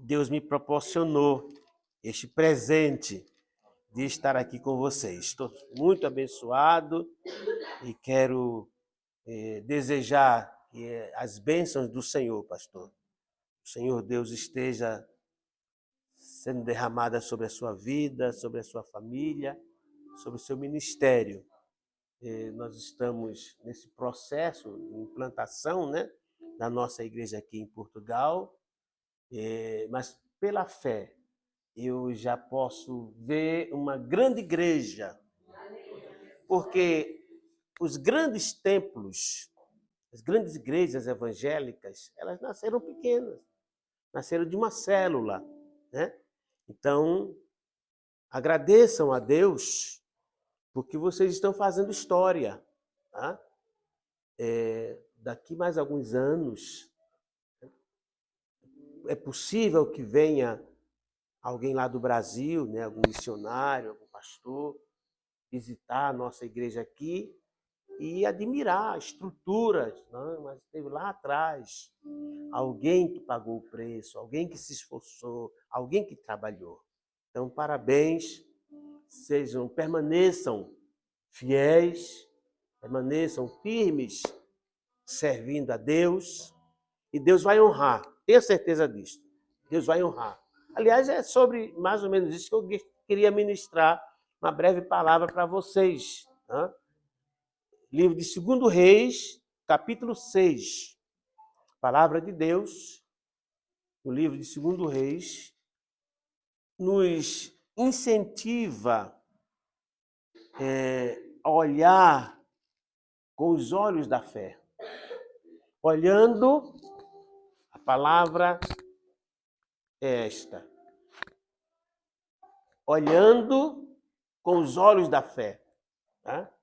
Deus me proporcionou este presente de estar aqui com vocês. Estou muito abençoado e quero desejar que as bênçãos do Senhor, pastor, o Senhor Deus esteja sendo derramada sobre a sua vida, sobre a sua família, sobre o seu ministério. Nós estamos nesse processo de implantação, né, da nossa igreja aqui em Portugal, mas pela fé eu já posso ver uma grande igreja, porque os grandes templos, as grandes igrejas evangélicas, elas nasceram pequenas, nasceram de uma célula, né? Então, agradeçam a Deus, porque vocês estão fazendo história, tá? Daqui mais alguns anos, é possível que venha alguém lá do Brasil, né, algum missionário, algum pastor, visitar a nossa igreja aqui e admirar estruturas. Não, mas teve lá atrás alguém que pagou o preço, alguém que se esforçou, alguém que trabalhou. Então, parabéns, permaneçam fiéis, permaneçam firmes, servindo a Deus, e Deus vai honrar, tenha certeza disso. Deus vai honrar. Aliás, é sobre mais ou menos isso que eu queria ministrar uma breve palavra para vocês. Tá? Livro de 2 Reis, capítulo 6. Palavra de Deus, o livro de 2 Reis, nos incentiva a olhar com os olhos da fé. Olhando, a palavra é esta. Olhando com os olhos da fé. Tá?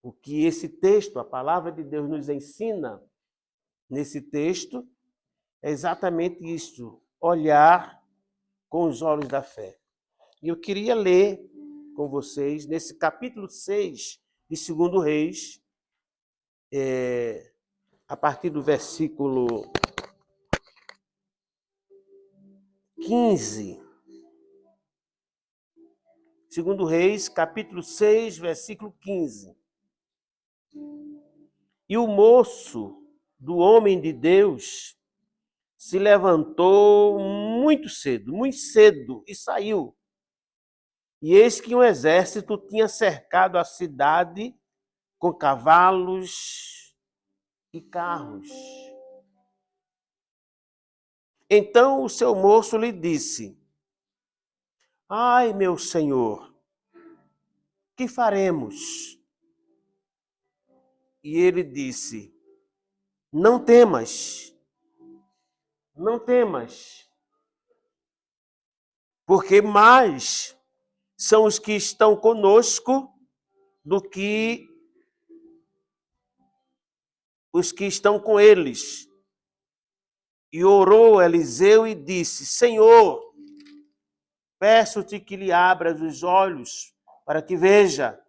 O que esse texto, a palavra de Deus, nos ensina nesse texto é exatamente isso, olhar com os olhos da fé. E eu queria ler com vocês, nesse capítulo 6 de 2 Reis, a partir do versículo 15. 2 Reis, capítulo 6, versículo 15. E o moço do homem de Deus se levantou muito cedo, e saiu. E eis que um exército tinha cercado a cidade com cavalos e carros. Então o seu moço lhe disse: Ai, meu senhor, que faremos? E ele disse: Não temas, não temas, porque mais são os que estão conosco do que os que estão com eles. E orou Eliseu e disse: Senhor, peço-te que lhe abras os olhos para que veja.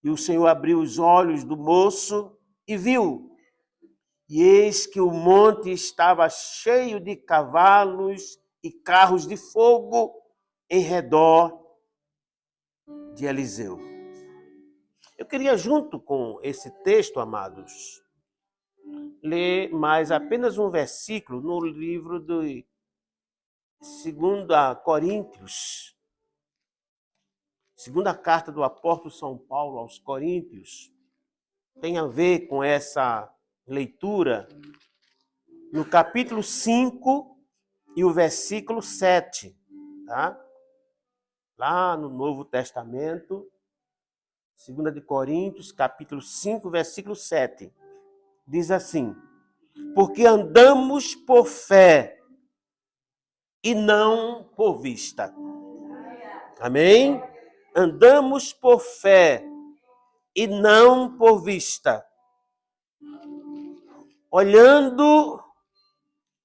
E o Senhor abriu os olhos do moço e viu. E eis que o monte estava cheio de cavalos e carros de fogo em redor de Eliseu. Eu queria, junto com esse texto, amados, ler mais apenas um versículo no livro de 2 Coríntios, segunda carta do apóstolo São Paulo aos Coríntios, tem a ver com essa leitura, no capítulo 5 e o versículo 7, tá? Lá no Novo Testamento, 2 de Coríntios, capítulo 5, versículo 7, diz assim: Porque andamos por fé e não por vista. Amém? Andamos por fé e não por vista. Olhando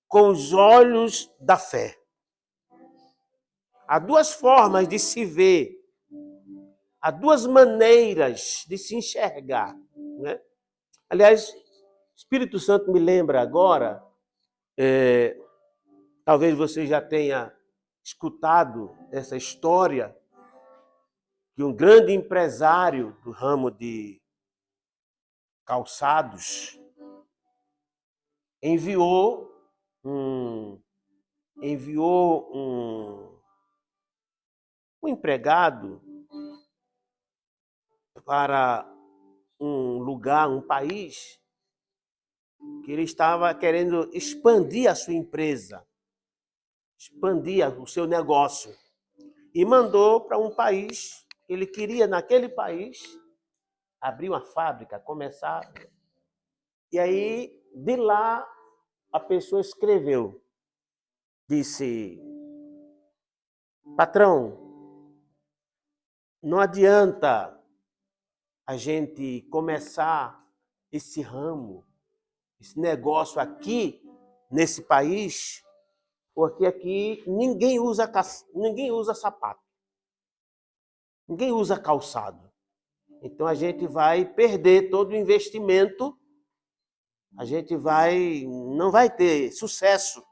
com os olhos da fé. Há duas formas de se ver. Há duas maneiras de se enxergar. Né? Aliás, o Espírito Santo me lembra agora Talvez você já tenha escutado essa história que um grande empresário do ramo de calçados enviou um empregado para um lugar, um país, que ele estava querendo expandir a sua empresa, expandir o seu negócio. E mandou para um país, ele queria naquele país abrir uma fábrica, começar. E aí, de lá, a pessoa escreveu, disse: patrão, não adianta a gente começar esse ramo, esse negócio aqui, nesse país, porque aqui ninguém usa sapato, ninguém usa calçado. Então a gente vai perder todo o investimento, a gente não vai ter sucesso,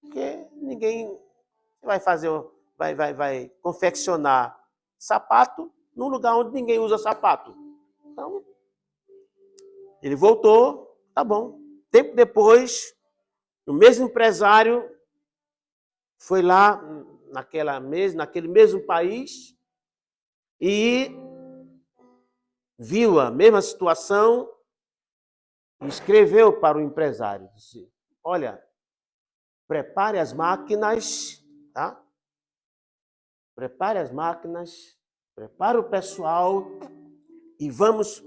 porque ninguém vai confeccionar sapato num lugar onde ninguém usa sapato. Então, ele voltou, tá bom. Tempo depois, o mesmo empresário foi lá naquele mesmo país e viu a mesma situação e escreveu para o empresário. Disse: olha, prepare as máquinas, tá? Prepare as máquinas, prepare o pessoal e vamos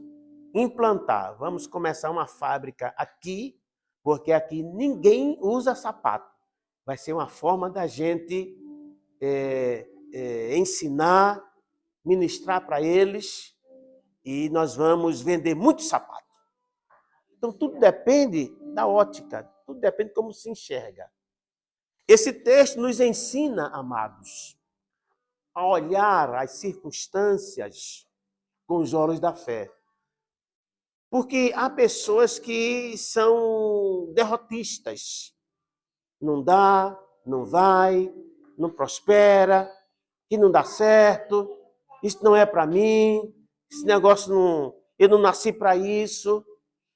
implantar, vamos começar uma fábrica aqui, porque aqui ninguém usa sapato. Vai ser uma forma da gente ensinar, ministrar para eles, e nós vamos vender muito sapato. Então, tudo depende da ótica, tudo depende de como se enxerga. Esse texto nos ensina, amados, a olhar as circunstâncias com os olhos da fé. Porque há pessoas que são derrotistas. Não dá, não vai, não prospera, que não dá certo, isso não é para mim, esse negócio não, eu não nasci para isso.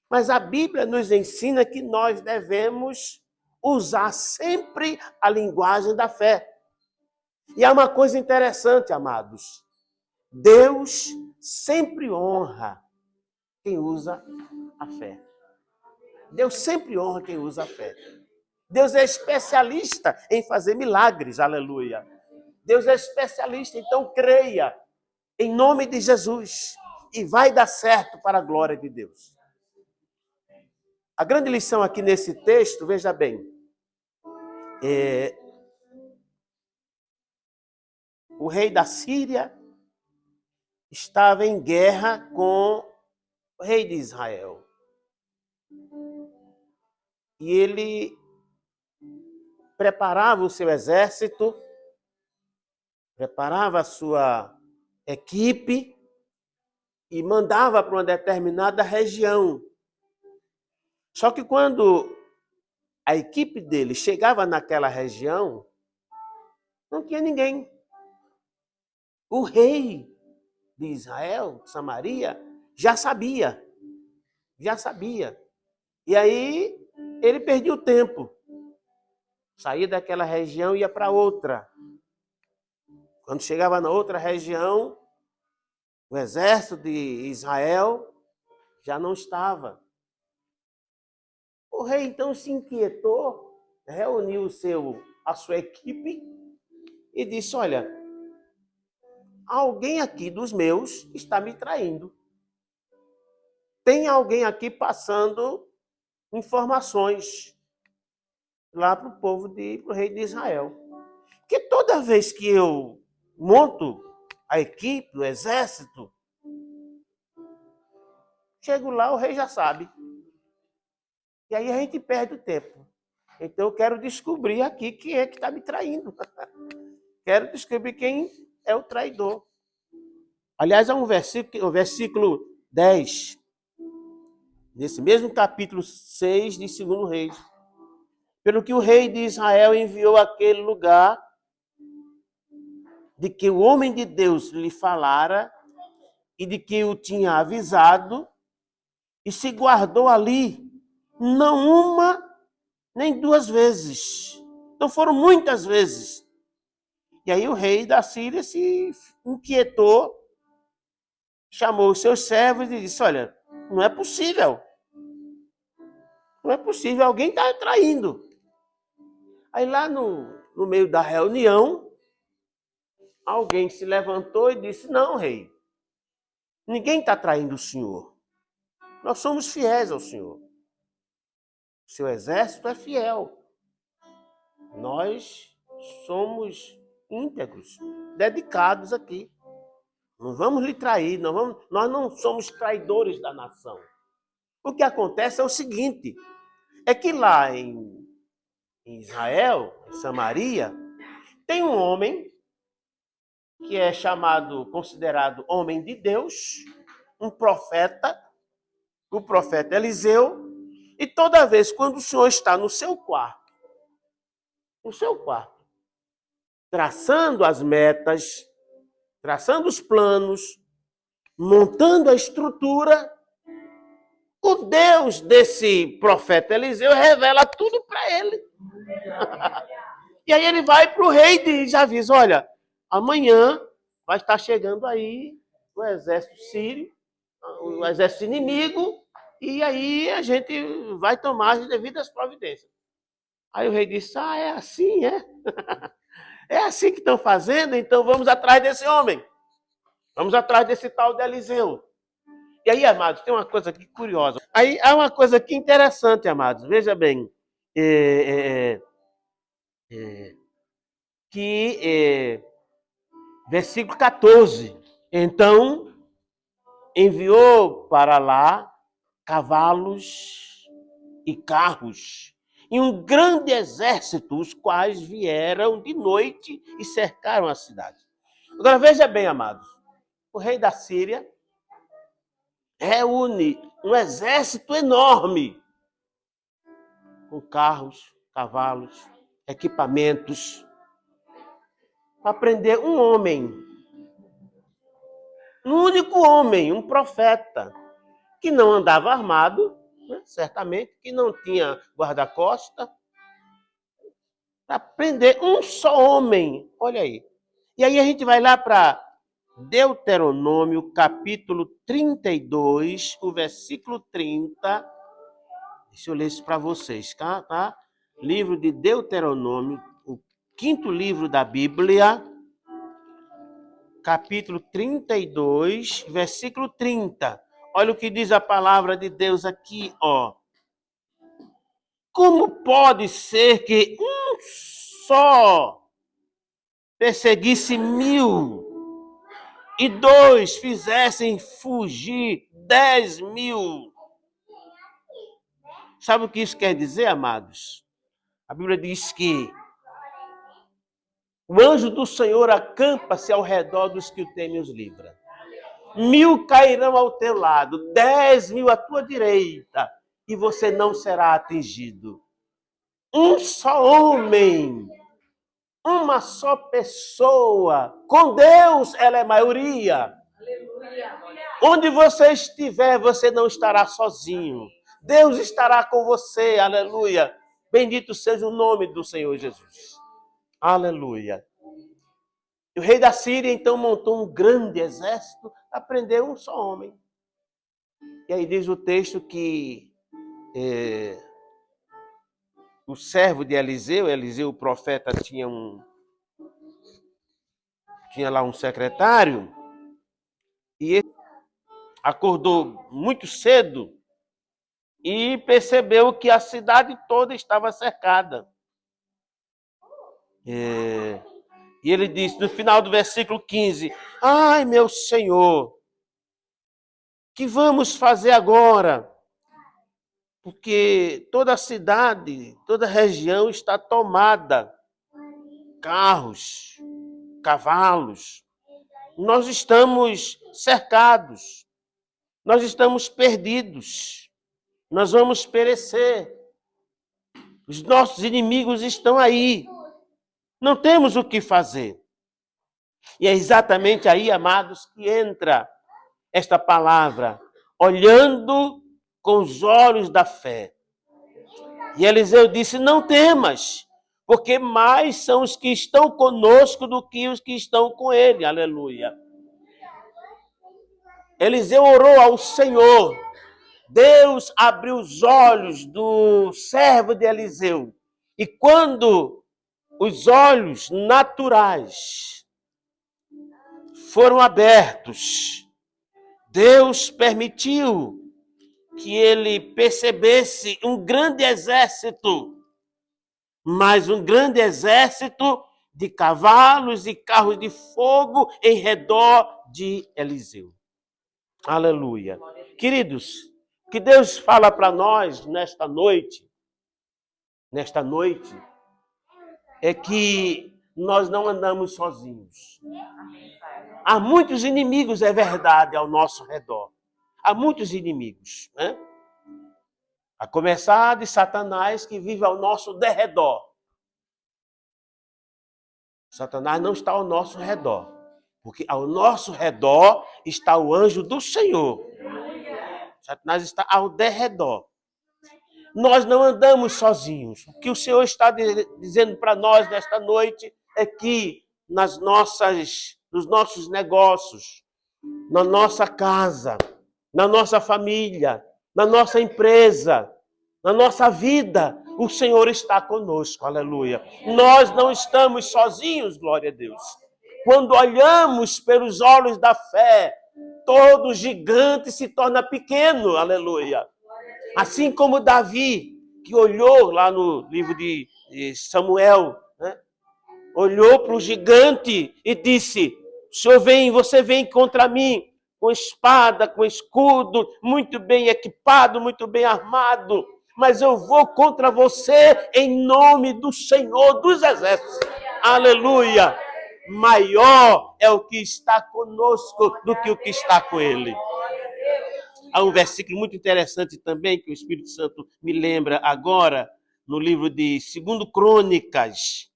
Mas a Bíblia nos ensina que nós devemos usar sempre a linguagem da fé. E há uma coisa interessante, amados. Deus sempre honra quem usa a fé. Deus sempre honra quem usa a fé. Deus é especialista em fazer milagres, aleluia. Deus é especialista, então creia em nome de Jesus e vai dar certo para a glória de Deus. A grande lição aqui nesse texto, veja bem, o rei da Síria estava em guerra com o rei de Israel. E ele preparava o seu exército, preparava a sua equipe e mandava para uma determinada região. Só que quando a equipe dele chegava naquela região, não tinha ninguém. O rei de Israel, Samaria, já sabia. E aí ele perdia o tempo. Saía daquela região e ia para outra. Quando chegava na outra região, o exército de Israel já não estava. O rei então se inquietou, reuniu a sua equipe e disse: olha, alguém aqui dos meus está me traindo. Tem alguém aqui passando informações lá para o pro rei de Israel. Que toda vez que eu monto a equipe, o exército, chego lá, o rei já sabe. E aí a gente perde o tempo. Então eu quero descobrir aqui quem é que está me traindo. Quero descobrir quem é o traidor. Aliás, há um versículo 10, nesse mesmo capítulo 6 de 2 Reis, pelo que o rei de Israel enviou àquele lugar, de que o homem de Deus lhe falara e de que o tinha avisado, e se guardou ali, não uma nem duas vezes. Então foram muitas vezes. E aí o rei da Síria se inquietou, chamou os seus servos e disse: olha, não é possível. Não é possível, alguém está traindo. Aí lá no meio da reunião, alguém se levantou e disse: não, rei, ninguém está traindo o senhor. Nós somos fiéis ao senhor. O seu exército é fiel. Nós somos íntegros, dedicados aqui. Não vamos lhe trair, nós não somos traidores da nação. O que acontece é o seguinte, é que lá em Israel, em Samaria, tem um homem que é considerado homem de Deus, um profeta, o profeta Eliseu, e toda vez quando o senhor está no seu quarto, traçando as metas, traçando os planos, montando a estrutura, o Deus desse profeta Eliseu revela tudo para ele. E aí ele vai para o rei e diz, avisa, olha, amanhã vai estar chegando aí o exército sírio, o exército inimigo, e aí a gente vai tomar as devidas providências. Aí o rei disse, é assim, é? É assim que estão fazendo? Então vamos atrás desse homem. Vamos atrás desse tal de Eliseu. E aí, amados, tem uma coisa aqui curiosa. Aí há uma coisa aqui interessante, amados. Veja bem. Versículo 14. Então, enviou para lá cavalos e carros e um grande exército, os quais vieram de noite e cercaram a cidade. Agora, veja bem, amados. O rei da Síria reúne um exército enorme com carros, cavalos, equipamentos para prender um homem. Um único homem, um profeta, que não andava armado, né, certamente, que não tinha guarda-costa, para prender um só homem. Olha aí. E aí a gente vai lá para Deuteronômio, capítulo 32, o versículo 30. Deixa eu ler isso para vocês, tá? Livro de Deuteronômio, o quinto livro da Bíblia, capítulo 32, versículo 30. Olha o que diz a palavra de Deus aqui, ó. Como pode ser que um só perseguisse 1000 e 2 fizessem fugir 10.000? Sabe o que isso quer dizer, amados? A Bíblia diz que o anjo do Senhor acampa-se ao redor dos que o temem e os livra. 1000 cairão ao teu lado, 10.000 à tua direita, e você não será atingido. Um só homem, uma só pessoa, com Deus ela é maioria. Aleluia. Onde você estiver, você não estará sozinho. Deus estará com você, aleluia. Bendito seja o nome do Senhor Jesus. Aleluia. E o rei da Síria, então, montou um grande exército para prender um só homem. E aí diz o texto que o servo de Eliseu, o profeta, tinha lá um secretário, e ele acordou muito cedo e percebeu que a cidade toda estava cercada. E ele disse, no final do versículo 15, ai, meu Senhor, que vamos fazer agora? Porque toda a cidade, toda a região está tomada. Carros, cavalos. Nós estamos cercados. Nós estamos perdidos. Nós vamos perecer. Os nossos inimigos estão aí. Não temos o que fazer. E é exatamente aí, amados, que entra esta palavra, olhando com os olhos da fé. E Eliseu disse, não temas, porque mais são os que estão conosco do que os que estão com ele. Aleluia. Eliseu orou ao Senhor. Deus abriu os olhos do servo de Eliseu. E quando os olhos naturais foram abertos, Deus permitiu que ele percebesse um grande exército, mas um grande exército de cavalos e carros de fogo em redor de Eliseu. Aleluia. Queridos, o que Deus fala para nós nesta noite, é que nós não andamos sozinhos. Há muitos inimigos, é verdade, ao nosso redor. Há muitos inimigos, né? A começar de Satanás, que vive ao nosso derredor. Satanás não está ao nosso redor, porque ao nosso redor está o anjo do Senhor. Satanás está ao derredor. Nós não andamos sozinhos. O que o Senhor está dizendo para nós nesta noite é que nos nossos negócios, na nossa casa, na nossa família, na nossa empresa, na nossa vida, o Senhor está conosco, aleluia. Nós não estamos sozinhos, glória a Deus. Quando olhamos pelos olhos da fé, todo gigante se torna pequeno, aleluia. Assim como Davi, que olhou lá no livro de Samuel, né? Olhou para o gigante e disse, você vem contra mim com espada, com escudo, muito bem equipado, muito bem armado, mas eu vou contra você em nome do Senhor dos Exércitos. Aleluia! Maior é o que está conosco do que o que está com ele. Há um versículo muito interessante também, que o Espírito Santo me lembra agora, no livro de 2 Crônicas.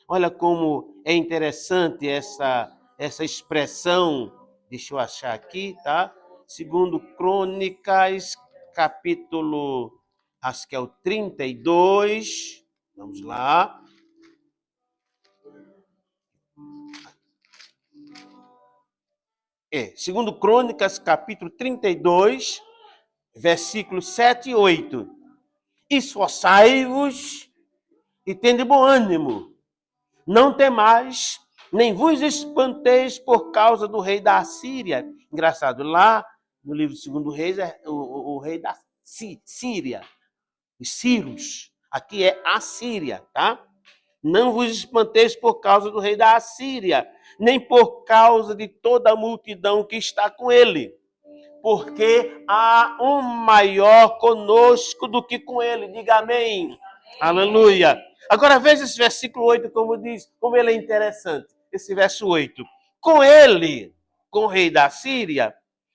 Olha como é interessante essa expressão. Deixa eu achar aqui, tá? 2 Crônicas, capítulo, acho que é o 32. Vamos lá. Segundo Crônicas, capítulo 32, versículos 7 e 8. Esforçai-vos e tende bom ânimo. Não temais, nem vos espanteis por causa do rei da Assíria. Engraçado, lá no livro de 2 Reis é o rei da Síria, os sírios. Aqui é a Síria, tá? Não vos espanteis por causa do rei da Assíria, nem por causa de toda a multidão que está com ele, porque há um maior conosco do que com ele. Diga amém. Aleluia. Agora veja esse versículo 8, como ele é interessante. Esse verso 8. Com ele, com o rei da Síria,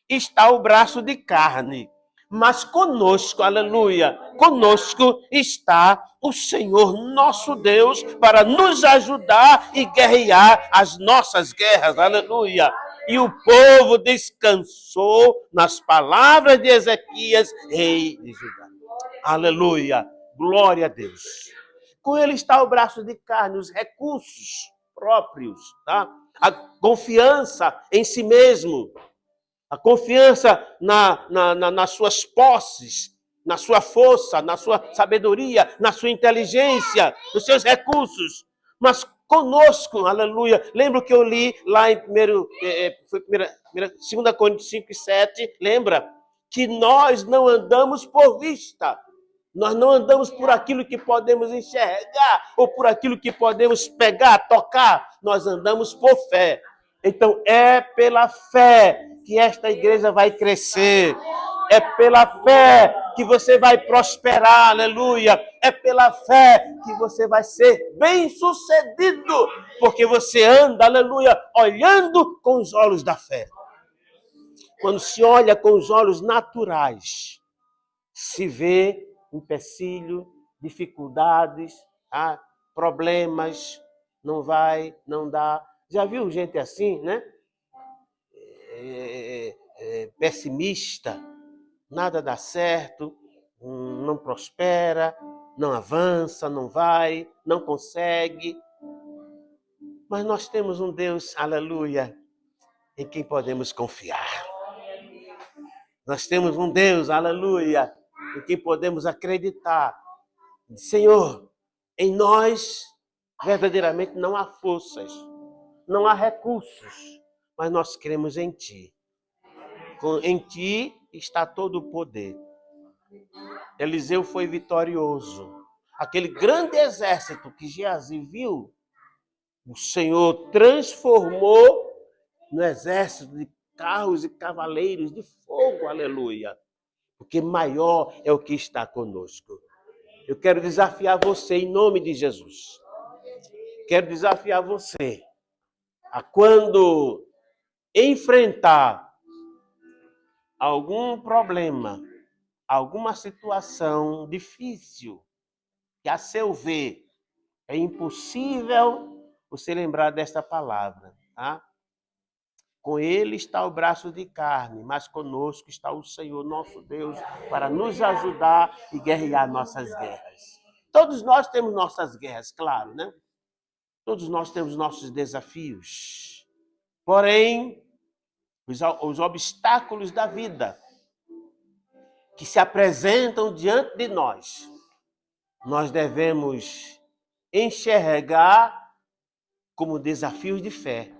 está o braço de carne. Mas conosco, aleluia, conosco está o Senhor nosso Deus para nos ajudar e guerrear as nossas guerras, aleluia. E o povo descansou nas palavras de Ezequias, rei de Judá. Aleluia, glória a Deus. Com ele está o braço de carne, os recursos próprios, tá? A confiança em si mesmo. A confiança nas suas posses, na sua força, na sua sabedoria, na sua inteligência, nos seus recursos. Mas conosco, aleluia. Lembra que eu li lá em 2 Coríntios 5 e 7, lembra? Que nós não andamos por vista. Nós não andamos por aquilo que podemos enxergar ou por aquilo que podemos pegar, tocar. Nós andamos por fé. Então, é pela fé que esta igreja vai crescer. É pela fé que você vai prosperar, aleluia. É pela fé que você vai ser bem-sucedido, porque você anda, aleluia, olhando com os olhos da fé. Quando se olha com os olhos naturais, se vê empecilho, dificuldades, tá? Problemas, não vai, não dá. Já viu gente assim, né? Pessimista, nada dá certo, não prospera, não avança, não vai, não consegue. Mas nós temos um Deus, aleluia, em quem podemos confiar. Nós temos um Deus, aleluia, em quem podemos acreditar. Senhor, em nós verdadeiramente não há forças, não há recursos, mas nós cremos em Ti. Em Ti está todo o poder. Eliseu foi vitorioso. Aquele grande exército que Geazi viu, o Senhor transformou no exército de carros e cavaleiros de fogo, aleluia. Porque maior é o que está conosco. Eu quero desafiar você em nome de Jesus. Quero desafiar você a quando enfrentar algum problema, alguma situação difícil, que a seu ver é impossível você lembrar desta palavra, tá? Com ele está o braço de carne, mas conosco está o Senhor, nosso Deus, para nos ajudar e guerrear nossas guerras. Todos nós temos nossas guerras, claro, né? Todos nós temos nossos desafios. Porém, os obstáculos da vida que se apresentam diante de nós, nós devemos enxergar como desafios de fé.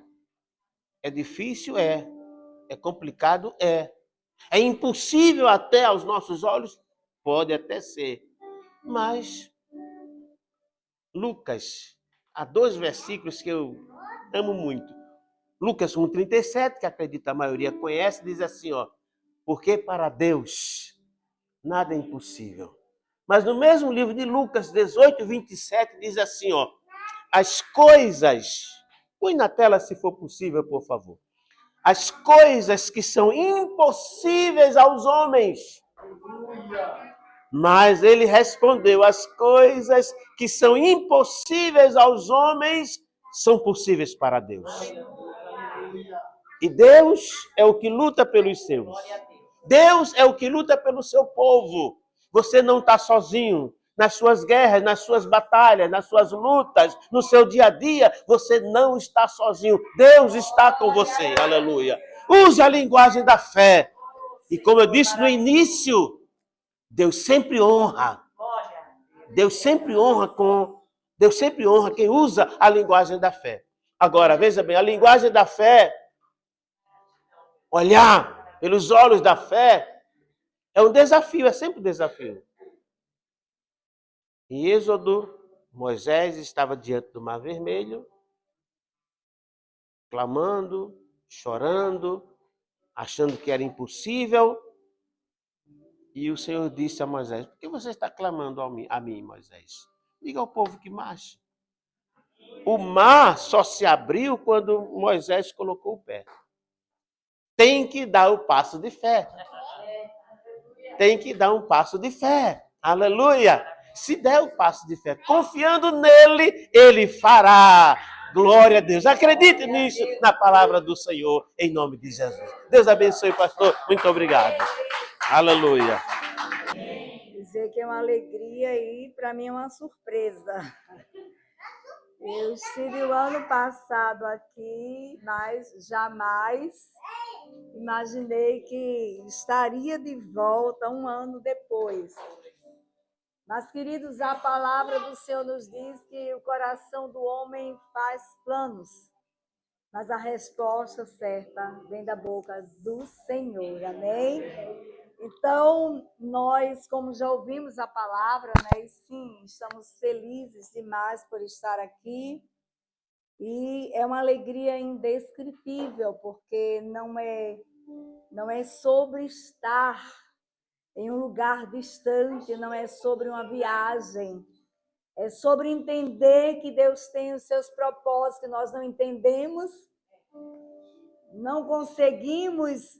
É difícil? É. É complicado? É. É impossível até aos nossos olhos? Pode até ser. Mas, Lucas, há 2 versículos que eu amo muito. Lucas 1,37, que acredito a maioria conhece, diz assim, ó, porque para Deus nada é impossível. Mas no mesmo livro de Lucas 18:27 diz assim, ó, as coisas, põe na tela se for possível, por favor. As coisas que são impossíveis aos homens. Mas ele respondeu, as coisas que são impossíveis aos homens são possíveis para Deus. E Deus é o que luta pelos seus. Deus é o que luta pelo seu povo. Você não está sozinho. Nas suas guerras, nas suas batalhas, nas suas lutas, no seu dia a dia, você não está sozinho. Deus está com você. Aleluia. Use a linguagem da fé. E como eu disse no início, Deus sempre honra. Deus sempre honra quem usa a linguagem da fé. Agora, veja bem, a linguagem da fé, olhar pelos olhos da fé, é um desafio, é sempre um desafio. Em Êxodo, Moisés estava diante do Mar Vermelho, clamando, chorando, achando que era impossível. E o Senhor disse a Moisés, por que você está clamando a mim, Moisés? Diga ao povo que marche. O mar só se abriu quando Moisés colocou o pé. Tem que dar o passo de fé. Tem que dar um passo de fé. Aleluia! Se der o passo de fé, confiando nele, ele fará. Glória a Deus. Acredite nisso, na palavra do Senhor, em nome de Jesus. Deus abençoe, pastor. Muito obrigado. Aleluia. Dizer que é uma alegria e para mim é uma surpresa. Eu estive o ano passado aqui, mas jamais imaginei que estaria de volta um ano depois. Mas, queridos, a palavra do Senhor nos diz que o coração do homem faz planos, mas a resposta certa vem da boca do Senhor, amém? Então, nós, como já ouvimos a palavra, né, e sim, estamos felizes demais por estar aqui, e é uma alegria indescritível, porque não é sobre estar em um lugar distante, não é sobre uma viagem, é sobre entender que Deus tem os seus propósitos, que nós não entendemos, não conseguimos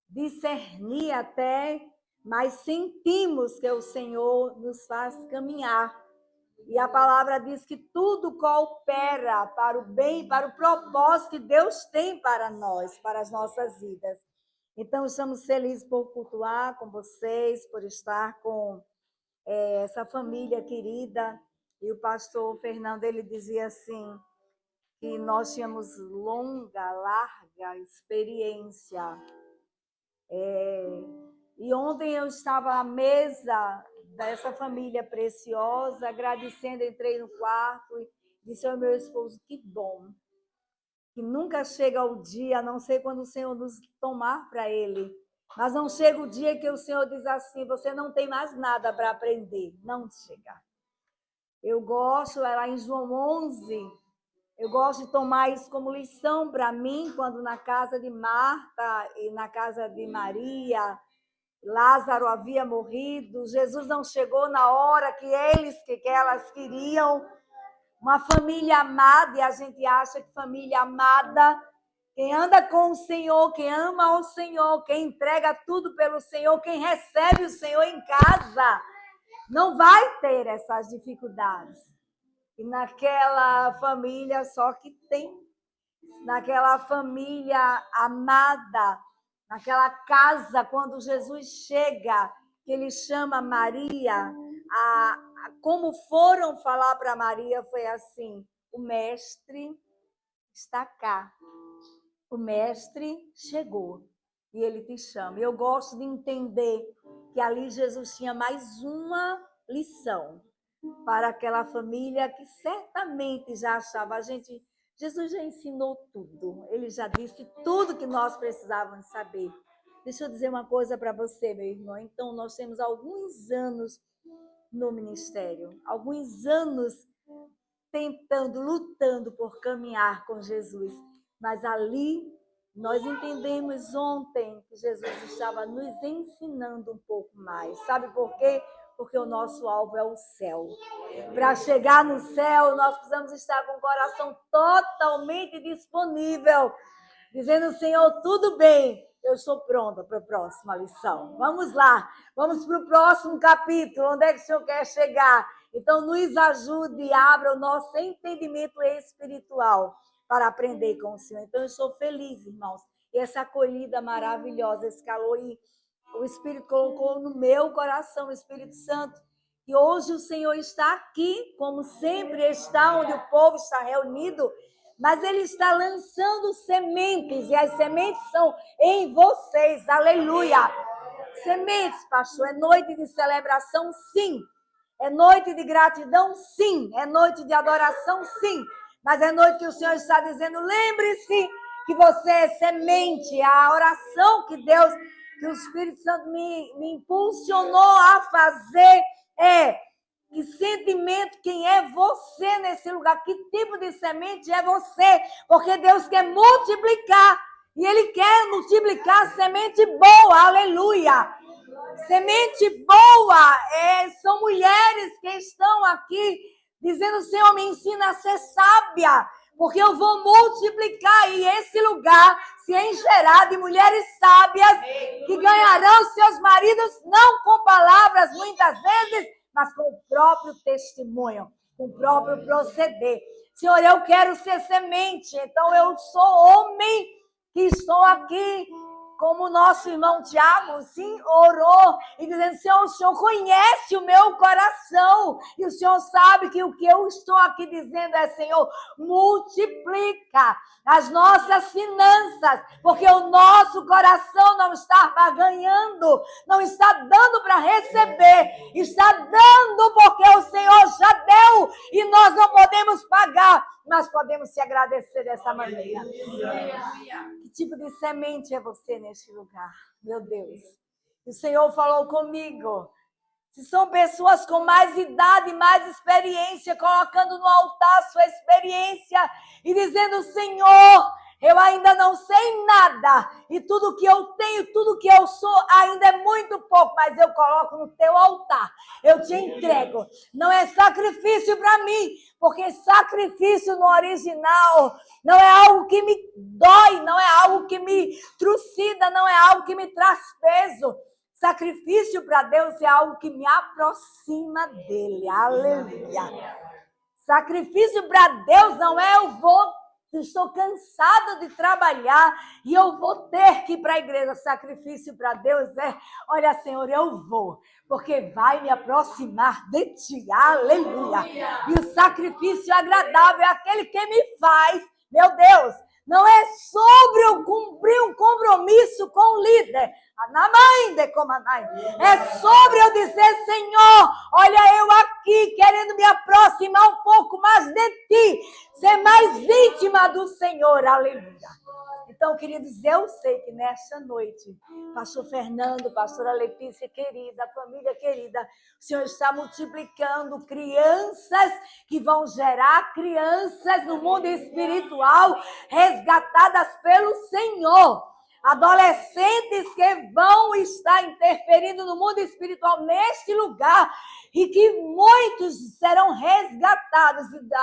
discernir até, mas sentimos que o Senhor nos faz caminhar. E a palavra diz que tudo coopera para o bem, para o propósito que Deus tem para nós, para as nossas vidas. Então, estamos felizes por cultuar com vocês, por estar com essa família querida. E o pastor Fernando, ele dizia assim, que nós tínhamos larga experiência. E ontem eu estava à mesa dessa família preciosa, agradecendo, entrei no quarto e disse ao meu esposo, que bom, que nunca chega o dia, não sei quando o Senhor nos tomar para Ele, mas não chega o dia que o Senhor diz assim, você não tem mais nada para aprender, não chega. Eu gosto, lá em João 11, eu gosto de tomar isso como lição para mim, quando na casa de Marta e na casa de Maria, Lázaro havia morrido, Jesus não chegou na hora que elas queriam, uma família amada, e a gente acha que família amada, quem anda com o Senhor, quem ama o Senhor, quem entrega tudo pelo Senhor, quem recebe o Senhor em casa, não vai ter essas dificuldades. E naquela família, só que tem, naquela família amada, naquela casa, quando Jesus chega, que ele chama Maria, como foram falar para Maria foi assim, o mestre está cá, o mestre chegou e ele te chama. Eu gosto de entender que ali Jesus tinha mais uma lição para aquela família que certamente já achava, Jesus já ensinou tudo, ele já disse tudo que nós precisávamos saber. Deixa eu dizer uma coisa para você, meu irmão. Então, nós temos alguns anos no ministério, alguns anos tentando, lutando por caminhar com Jesus, mas ali nós entendemos ontem que Jesus estava nos ensinando um pouco mais. Sabe por quê? Porque o nosso alvo é o céu. Para chegar no céu, nós precisamos estar com o coração totalmente disponível, dizendo, Senhor, tudo bem, eu estou pronta para a próxima lição. Vamos lá, vamos para o próximo capítulo, onde é que o Senhor quer chegar? Então, nos ajude e abra o nosso entendimento espiritual para aprender com o Senhor. Então, eu estou feliz, irmãos, e essa acolhida maravilhosa, esse calor, e o Espírito colocou no meu coração, o Espírito Santo, que hoje o Senhor está aqui, como sempre está, onde o povo está reunido, mas ele está lançando sementes, e as sementes são em vocês, aleluia. Sementes, pastor, é noite de celebração, sim. É noite de gratidão, sim. É noite de adoração, sim. Mas é noite que o Senhor está dizendo, lembre-se que você é semente. A oração que Deus, que o Espírito Santo me impulsionou a fazer é, que sentimento, quem é você nesse lugar? Que tipo de semente é você? Porque Deus quer multiplicar. E Ele quer multiplicar semente boa. Aleluia. Semente boa. São mulheres que estão aqui dizendo, Senhor, me ensina a ser sábia. Porque eu vou multiplicar. E esse lugar se encherá de mulheres sábias que ganharão seus maridos não com palavras muitas vezes, mas com o próprio testemunho, com o próprio proceder. Senhor, eu quero ser semente, então eu sou homem que estou aqui, como o nosso irmão Tiago, sim, orou, e dizendo, Senhor, o Senhor conhece o meu coração, e o Senhor sabe que o que eu estou aqui dizendo é, Senhor, multiplica as nossas finanças, porque o nosso coração não está barganhando, não está dando para receber, está dando porque o Senhor já deu, e nós não podemos pagar, mas podemos se agradecer dessa maneira. Que tipo de semente é você neste lugar? Meu Deus. O Senhor falou comigo. Se são pessoas com mais idade, mais experiência, colocando no altar sua experiência e dizendo, Senhor, eu ainda não sei nada, e tudo que eu tenho, tudo que eu sou ainda é muito pouco, mas eu coloco no teu altar, eu te entrego. Não é sacrifício para mim, porque sacrifício no original não é algo que me dói, não é algo que me trucida, não é algo que me traz peso. Sacrifício para Deus é algo que me aproxima dele. Aleluia. Sacrifício para Deus não é estou cansado de trabalhar e eu vou ter que ir para a igreja. Sacrifício para Deus é, olha, Senhor, eu vou, porque vai me aproximar de ti. Aleluia. E o sacrifício agradável é aquele que me faz, meu Deus, não é sobre eu cumprir um compromisso com o líder. É sobre eu dizer, Senhor, olha eu aqui querendo me aproximar um pouco mais de ti, ser mais íntima do Senhor, aleluia. Então, queridos, eu sei que nesta noite, pastor Fernando, pastora Letícia querida, família querida, o Senhor está multiplicando crianças que vão gerar crianças no mundo espiritual, resgatadas pelo Senhor. Adolescentes que vão estar interferindo no mundo espiritual neste lugar e que muitos serão resgatados e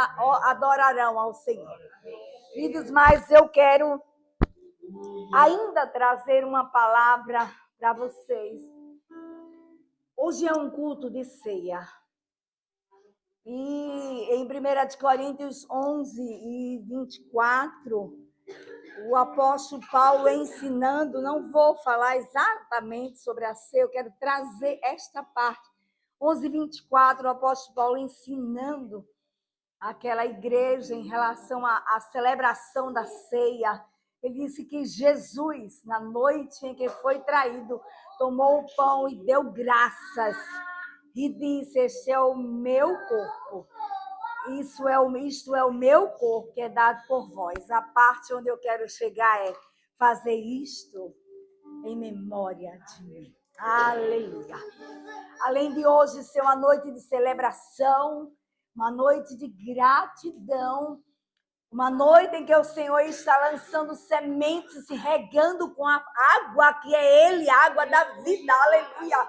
adorarão ao Senhor. Queridos, mas eu quero ainda trazer uma palavra para vocês. Hoje é um culto de ceia. E em 1 Coríntios 11 e 24... o apóstolo Paulo ensinando, não vou falar exatamente sobre a ceia, eu quero trazer esta parte. 11:24, o apóstolo Paulo ensinando aquela igreja em relação à celebração da ceia. Ele disse que Jesus, na noite em que foi traído, tomou o pão e deu graças. E disse, este é o meu corpo. Isto é o meu corpo que é dado por vós. A parte onde eu quero chegar é fazer isto em memória de mim. Aleluia. Além de hoje ser uma noite de celebração, uma noite de gratidão, uma noite em que o Senhor está lançando sementes e regando com a água que é Ele, a água da vida. Aleluia.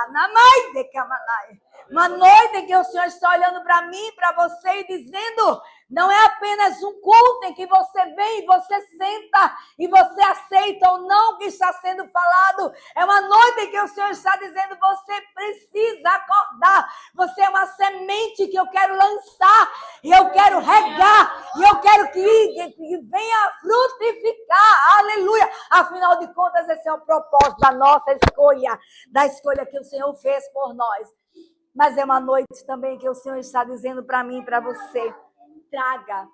Anamai de Kamanai. Uma noite em que o Senhor está olhando para mim, para você e dizendo, não é apenas um culto em que você vem e você senta e você aceita ou não o que está sendo falado. É uma noite em que o Senhor está dizendo, você precisa acordar. Você é uma semente que eu quero lançar e eu quero regar e eu quero que venha frutificar. Aleluia. Afinal de contas, esse é o propósito da nossa escolha, da escolha que o Senhor fez por nós. Mas é uma noite também que o Senhor está dizendo para mim e para você, traga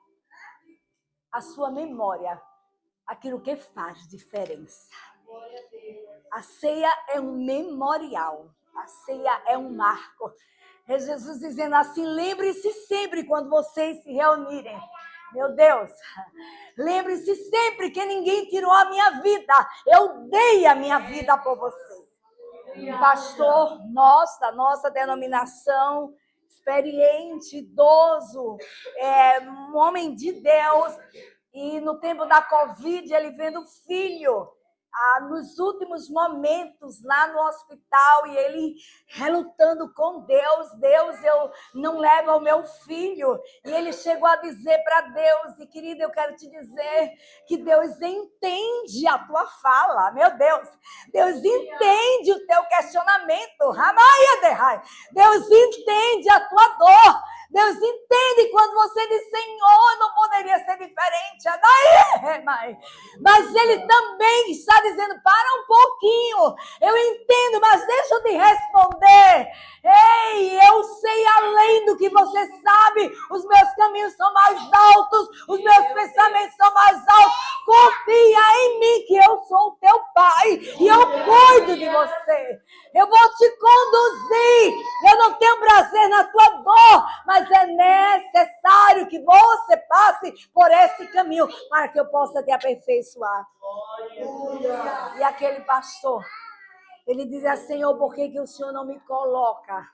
a sua memória aquilo que faz diferença. A ceia é um memorial, a ceia é um marco. É Jesus dizendo assim, lembre-se sempre quando vocês se reunirem. Meu Deus, lembre-se sempre que ninguém tirou a minha vida, eu dei a minha vida por você. Um pastor da nossa denominação, experiente, idoso, um homem de Deus, e no tempo da Covid, ele vendo o filho, nos últimos momentos lá no hospital, e ele relutando com Deus, eu não levo o meu filho, e ele chegou a dizer para Deus, e querida, eu quero te dizer que Deus entende a tua fala, meu Deus entende o teu questionamento, Deus entende a tua dor, Deus entende quando você diz, Senhor, não poderia ser diferente. Mas Ele também está dizendo, para um pouquinho. Eu entendo, mas deixa eu te responder. Ei, eu sei além do que você sabe. Os meus caminhos são mais altos. Os meus pensamentos são mais altos. Confia em mim que eu sou o teu Pai. E eu cuido de você. Eu vou te conduzir. Eu não tenho prazer na tua dor, mas é necessário que você passe por esse caminho para que eu possa te aperfeiçoar. E aquele pastor, ele dizia, Senhor, por que o Senhor não me coloca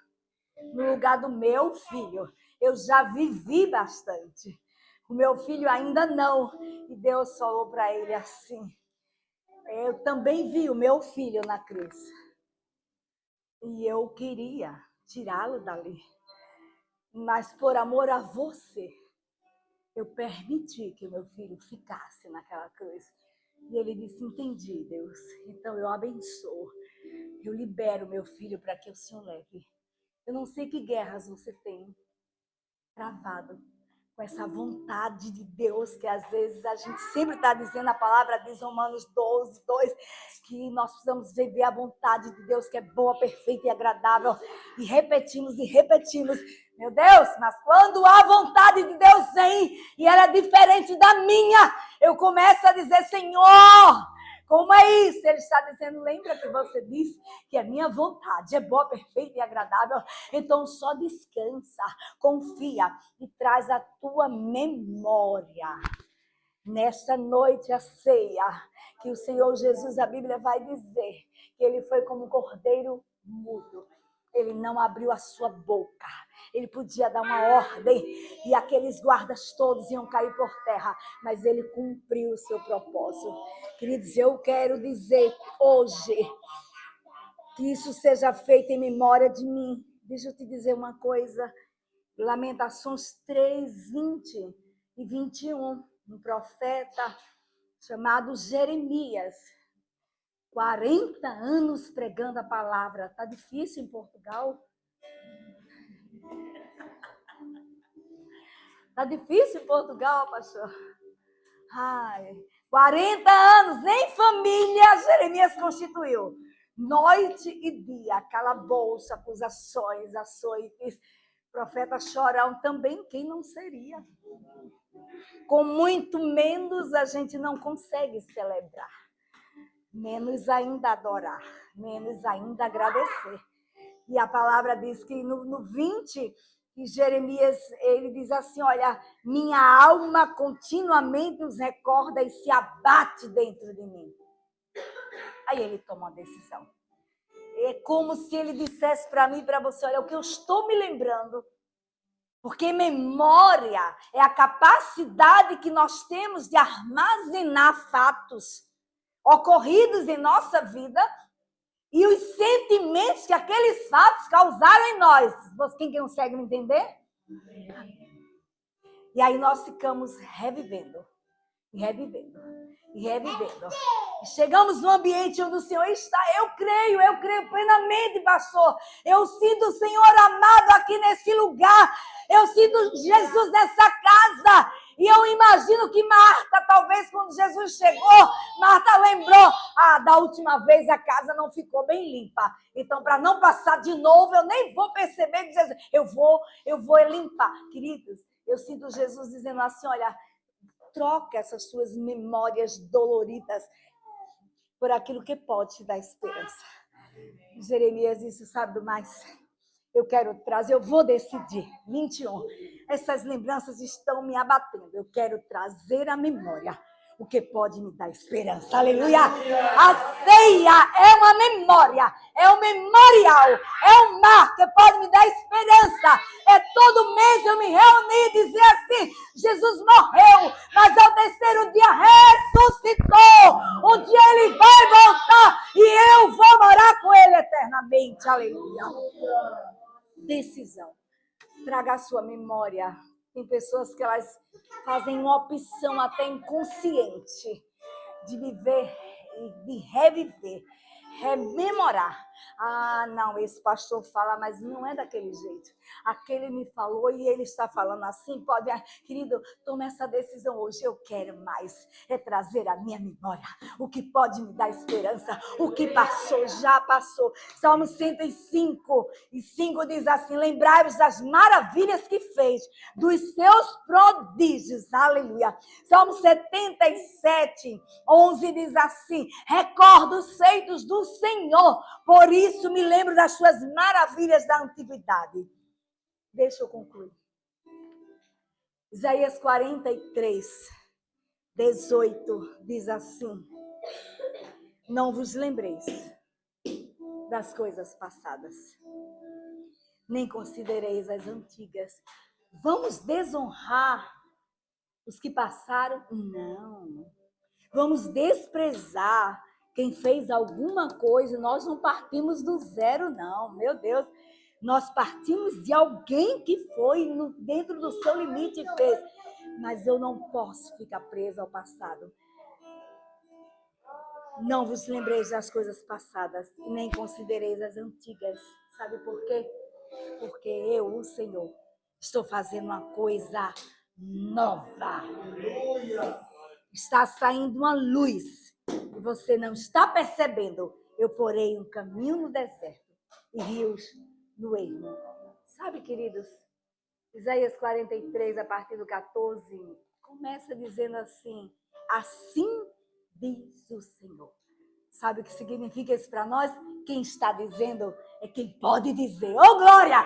no lugar do meu filho? Eu já vivi bastante. O meu filho ainda não. E Deus falou para ele assim, eu também vi o meu filho na cruz. E eu queria tirá-lo dali. Mas por amor a você, eu permiti que o meu filho ficasse naquela cruz. E ele disse, entendi, Deus. Então eu abençoo. Eu libero meu filho para que o Senhor leve. Eu não sei que guerras você tem travado com essa vontade de Deus, que às vezes a gente sempre está dizendo, a palavra diz, Romanos 12, 2, que nós precisamos viver a vontade de Deus, que é boa, perfeita e agradável, e repetimos, meu Deus, mas quando a vontade de Deus vem, e ela é diferente da minha, eu começo a dizer, Senhor, como é isso? Ele está dizendo, lembra que você disse que a minha vontade é boa, perfeita e agradável? Então só descansa, confia e traz a tua memória. Nesta noite a ceia, que o Senhor Jesus, a Bíblia vai dizer, que ele foi como um cordeiro mudo. Ele não abriu a sua boca. Ele podia dar uma ordem e aqueles guardas todos iam cair por terra, mas ele cumpriu o seu propósito. Queridos, eu quero dizer hoje que isso seja feito em memória de mim. Deixa eu te dizer uma coisa. Lamentações 3, 20 e 21. Um profeta chamado Jeremias. 40 anos pregando a palavra. Tá difícil em Portugal? Tá difícil em Portugal, pastor? Ai, 40 anos em família, Jeremias constituiu. Noite e dia, calabouço, acusações, açoites. Profeta chorão também, quem não seria? Com muito menos a gente não consegue celebrar. Menos ainda adorar, menos ainda agradecer. E a palavra diz que no 20, que Jeremias, ele diz assim, olha, minha alma continuamente os recorda e se abate dentro de mim. Aí ele toma uma decisão. É como se ele dissesse para mim e para você, olha, o que eu estou me lembrando, porque memória é a capacidade que nós temos de armazenar fatos ocorridos em nossa vida e os sentimentos que aqueles fatos causaram em nós. Quem consegue me entender? E aí nós ficamos revivendo, e revivendo, e revivendo. E chegamos no ambiente onde o Senhor está. Eu creio plenamente, pastor. Eu sinto o Senhor amado aqui nesse lugar. Eu sinto Jesus nessa casa. E eu imagino que Marta, talvez quando Jesus chegou, Marta lembrou, da última vez a casa não ficou bem limpa. Então, para não passar de novo, eu nem vou perceber que Jesus, eu vou limpar. Queridos, eu sinto Jesus dizendo assim, olha, troca essas suas memórias doloridas por aquilo que pode te dar esperança. Jeremias disse, sabe do mais? Eu quero trazer, eu vou decidir. 21. Essas lembranças estão me abatendo. Eu quero trazer à memória o que pode me dar esperança. Aleluia! A ceia é uma memória, é um memorial, é um mar que pode me dar esperança. É todo mês eu me reunir e dizer assim, Jesus morreu, mas ao terceiro dia ressuscitou. Um dia ele vai voltar e eu vou morar com ele eternamente. Aleluia! Decisão. Traga a sua memória. Tem pessoas que elas fazem uma opção até inconsciente de viver e de reviver, rememorar. Não, esse pastor fala, mas não é daquele jeito. Aquele me falou e ele está falando assim. Pode, querido, tome essa decisão hoje. Eu quero mais, é trazer à minha memória o que pode me dar esperança. O que passou, já passou. Salmo 105 e 5 diz assim, lembrai-vos das maravilhas que fez, dos seus prodígios. Aleluia. Salmo 77, 11 diz assim, recordo os feitos do Senhor, por isso me lembro das suas maravilhas da antiguidade. Deixa eu concluir. Isaías 43, 18 diz assim, não vos lembreis das coisas passadas, nem considereis as antigas. Vamos desonrar os que passaram? Não. Vamos desprezar quem fez alguma coisa. Nós não partimos do zero, não. Meu Deus, nós partimos de alguém que foi dentro do seu limite e fez. Mas eu não posso ficar presa ao passado. Não vos lembreis das coisas passadas e nem considereis as antigas. Sabe por quê? Porque eu, o Senhor, estou fazendo uma coisa nova. Está saindo uma luz e você não está percebendo. Eu porei um caminho no deserto e rios no ermo. Sabe, queridos, Isaías 43, a partir do 14, começa dizendo assim: assim diz o Senhor. Sabe o que significa isso para nós? Quem está dizendo é quem pode dizer. Ô, glória!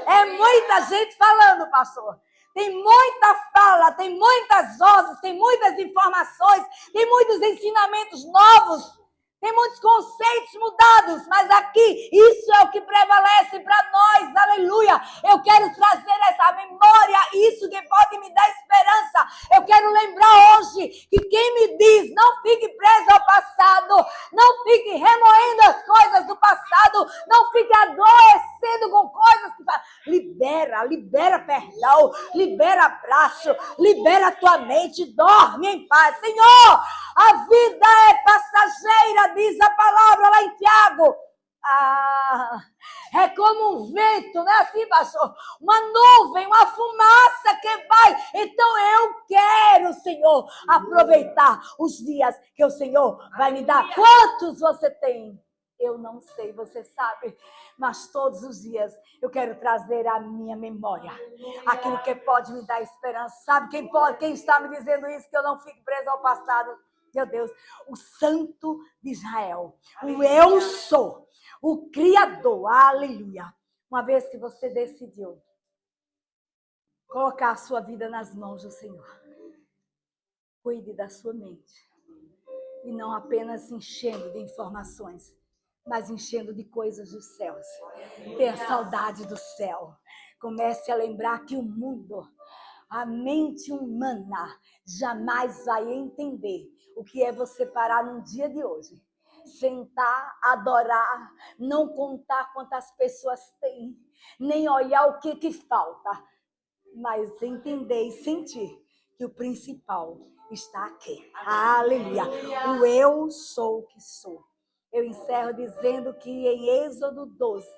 É muita gente falando, pastor. Tem muita fala, tem muitas vozes, tem muitas informações, tem muitos ensinamentos novos, tem muitos conceitos mudados, mas aqui isso é o que prevalece para nós, aleluia. Eu quero trazer essa memória, isso que pode me dar esperança. Eu quero lembrar hoje que quem me diz, não fique preso ao passado, não fique remoendo as coisas do passado, não fique adoecendo com coisas que libera perdão, libera abraço, libera a tua mente, dorme em paz. Senhor, a vida é passageira, diz a palavra lá em Tiago. É como um vento, não é assim, pastor? Uma nuvem, uma fumaça que vai. Então eu quero, Senhor, aproveitar os dias que o Senhor vai me dar. Quantos você tem? Eu não sei, você sabe, mas todos os dias eu quero trazer à minha memória aquilo que pode me dar esperança. Sabe quem está me dizendo isso, que eu não fique preso ao passado? Meu Deus, o Santo de Israel, o Eu Sou, o Criador, aleluia. Uma vez que você decidiu colocar a sua vida nas mãos do Senhor, cuide da sua mente e não apenas enchendo de informações, mas enchendo de coisas dos céus. Tenha saudade do céu. Comece a lembrar que o mundo, a mente humana, jamais vai entender o que é você parar num dia de hoje, sentar, adorar, não contar quantas pessoas tem, nem olhar o que falta, mas entender e sentir que o principal está aqui. Aleluia! O eu sou o que sou. Eu encerro dizendo que em Êxodo 12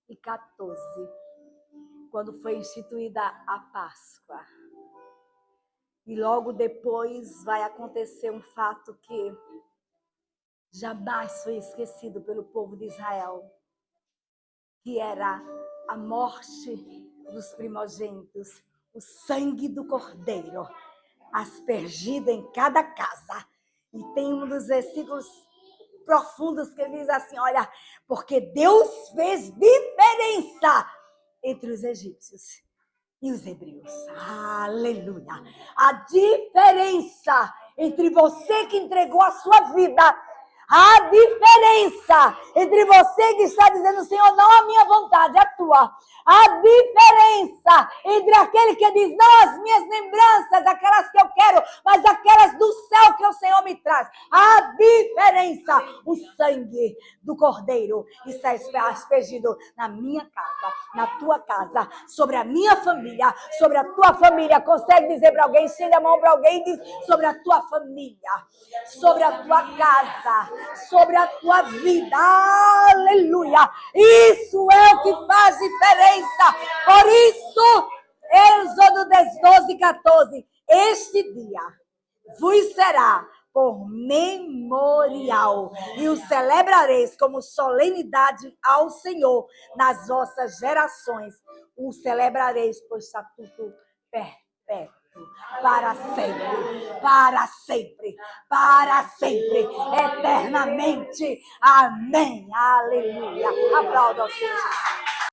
e 14, quando foi instituída a Páscoa, e logo depois vai acontecer um fato que jamais foi esquecido pelo povo de Israel, que era a morte dos primogênitos, o sangue do cordeiro, aspergido em cada casa. E tem um dos versículos profundos que diz assim, olha, porque Deus fez diferença entre os egípcios e os hebreus. Aleluia! A diferença entre você que entregou a sua vida, a diferença entre você que está dizendo, Senhor, não a minha vontade, a tua. A diferença entre aquele que diz, não as minhas lembranças, aquelas que eu quero, mas aquelas do céu que o Senhor me traz. A diferença, o sangue do Cordeiro está aspergido na minha casa, na tua casa, sobre a minha família, sobre a tua família. Consegue dizer para alguém, estende a mão para alguém e diz, sobre a tua família, sobre a tua casa, sobre a tua vida. Aleluia! Isso é o que faz diferença. Por isso, Êxodo 12, 14, este dia vos será por memorial, e o celebrareis como solenidade ao Senhor nas vossas gerações. O celebrareis por estatuto perpétuo. Para sempre, para sempre, para sempre, eternamente. Amém. Aleluia. Aplauda ao Senhor.